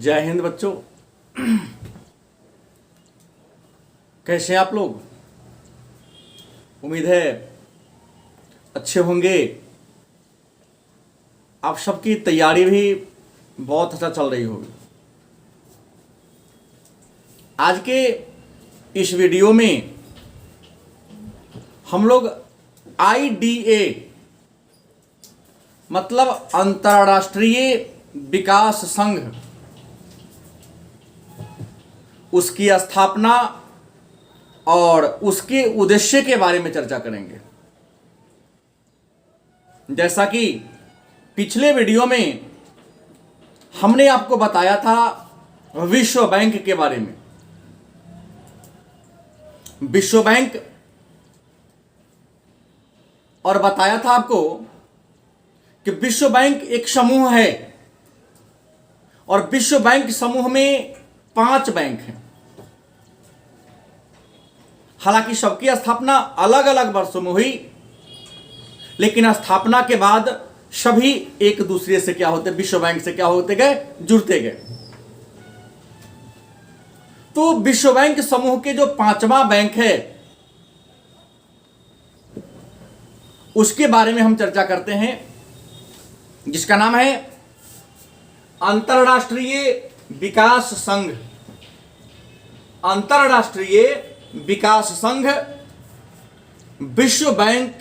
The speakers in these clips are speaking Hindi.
जय हिंद बच्चों। कैसे हैं आप लोग? उम्मीद है अच्छे होंगे। आप सबकी तैयारी भी बहुत अच्छा चल रही होगी। आज के इस वीडियो में हम लोग IDA मतलब अंतर्राष्ट्रीय विकास संघ, उसकी स्थापना और उसके उद्देश्य के बारे में चर्चा करेंगे। जैसा कि पिछले वीडियो में हमने आपको बताया था विश्व बैंक के बारे में। विश्व बैंक और बताया था आपको कि विश्व बैंक एक समूह है और विश्व बैंक समूह में 5 बैंक हैं। हालांकि सबकी स्थापना अलग अलग वर्षों में हुई, लेकिन स्थापना के बाद सभी एक दूसरे से क्या होते, विश्व बैंक से क्या होते गए, जुड़ते गए। तो विश्व बैंक समूह के जो 5वां बैंक है उसके बारे में हम चर्चा करते हैं, जिसका नाम है अंतर्राष्ट्रीय विकास संघ। अंतर्राष्ट्रीय विकास संघ विश्व बैंक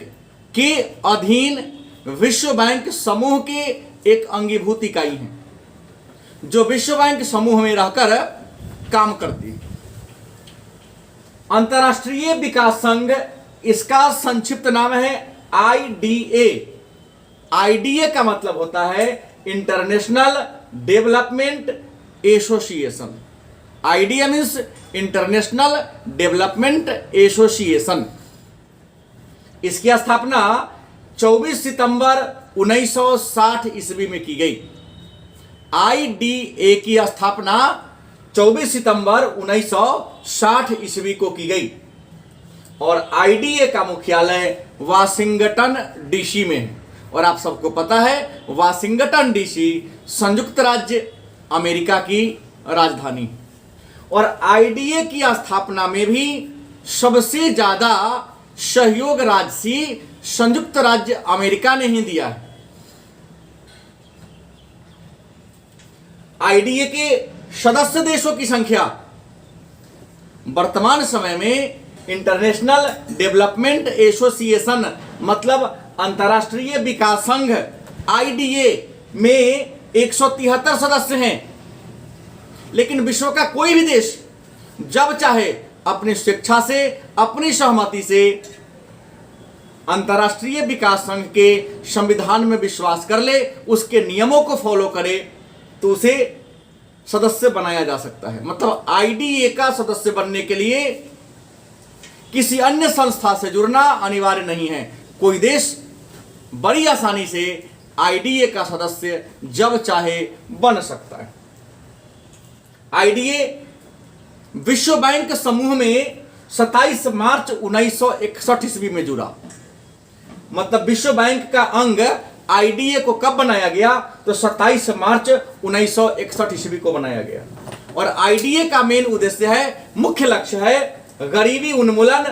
के अधीन विश्व बैंक समूह के एक अंगीभूत इकाई है, जो विश्व बैंक समूह में रहकर काम करती है। अंतर्राष्ट्रीय विकास संघ, इसका संक्षिप्त नाम है IDA। IDA का मतलब होता है international development association. IDA means international development association. इसकी स्थापना 24 सितंबर 1960 ईस्वी में की गई। IDA की स्थापना 24 सितंबर 1960 ईस्वी को की गई और IDA का मुख्यालय वाशिंगटन DC में है। और आप सबको पता है वाशिंगटन DC संयुक्त राज्य अमेरिका की राजधानी। और IDA की स्थापना में भी सबसे ज्यादा सहयोग राजसी संयुक्त राज्य अमेरिका ने ही दिया है। IDA के सदस्य देशों की संख्या वर्तमान समय में इंटरनेशनल डेवलपमेंट एसोसिएशन मतलब अंतर्राष्ट्रीय विकास संघ IDA में 173 सदस्य हैं। लेकिन विश्व का कोई भी देश जब चाहे अपनी स्वेच्छा से, अपनी सहमति से अंतर्राष्ट्रीय विकास संघ के संविधान में विश्वास कर ले, उसके नियमों को फॉलो करे, तो उसे सदस्य बनाया जा सकता है। मतलब IDA का सदस्य बनने के लिए किसी अन्य संस्था से जुड़ना अनिवार्य नहीं है। कोई देश बड़ी आसानी से IDA का सदस्य जब चाहे बन सकता है। IDA विश्व बैंक समूह में 27 मार्च 1961 ईस्वी में जुड़ा। मतलब विश्व बैंक का अंग IDA को कब बनाया गया? तो 27 मार्च 1961 ईस्वी को बनाया गया। और IDA का मेन उद्देश्य है, मुख्य लक्ष्य है गरीबी उन्मूलन,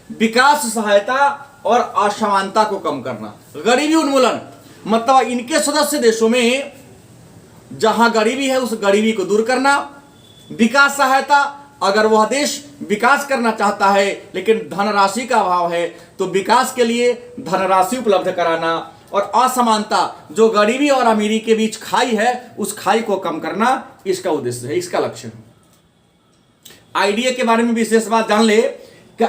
विकास सहायता और असमानता को कम करना। गरीबी उन्मूलन मतलब इनके सदस्य देशों में जहां गरीबी है उस गरीबी को दूर करना। विकास सहायता, अगर वह देश विकास करना चाहता है लेकिन धनराशि का अभाव है तो विकास के लिए धनराशि उपलब्ध कराना। और असमानता, जो गरीबी और अमीरी के बीच खाई है उस खाई को कम करना, इसका उद्देश्य है, इसका लक्ष्य है। IDA के बारे में विशेष बात जान ले कि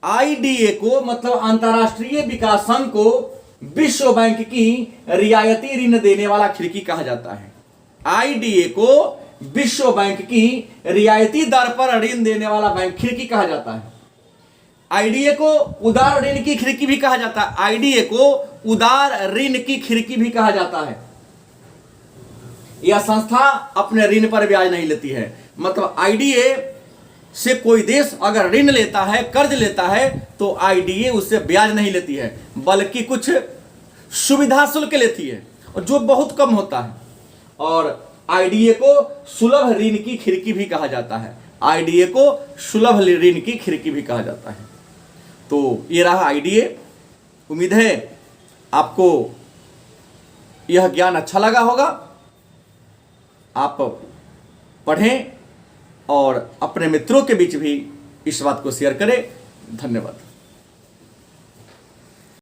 IDA को मतलब अंतर्राष्ट्रीय विकास संघ को विश्व बैंक की रियायती ऋण देने वाला खिड़की कहा जाता है। IDA को विश्व बैंक की रियायती दर पर ऋण देने वाला बैंक खिड़की कहा जाता है। IDA को उदार ऋण की खिड़की भी कहा जाता है। IDA को उदार ऋण की खिड़की भी कहा जाता है। यह संस्था अपने ऋण पर ब्याज नहीं लेती है। मतलब IDA से कोई देश अगर ऋण लेता है, कर्ज लेता है, तो IDA उससे ब्याज नहीं लेती है, बल्कि कुछ सुविधा शुल्क लेती है, और जो बहुत कम होता है। और आईडीए को सुलभ ऋण की खिड़की भी कहा जाता है। आईडीए को सुलभ ऋण की खिड़की भी कहा जाता है। तो ये रहा आईडीए। उम्मीद है आपको यह ज्ञान अच्छा लगा होगा। आप पढ़ें और अपने मित्रों के बीच भी इस बात को शेयर करें। धन्यवाद।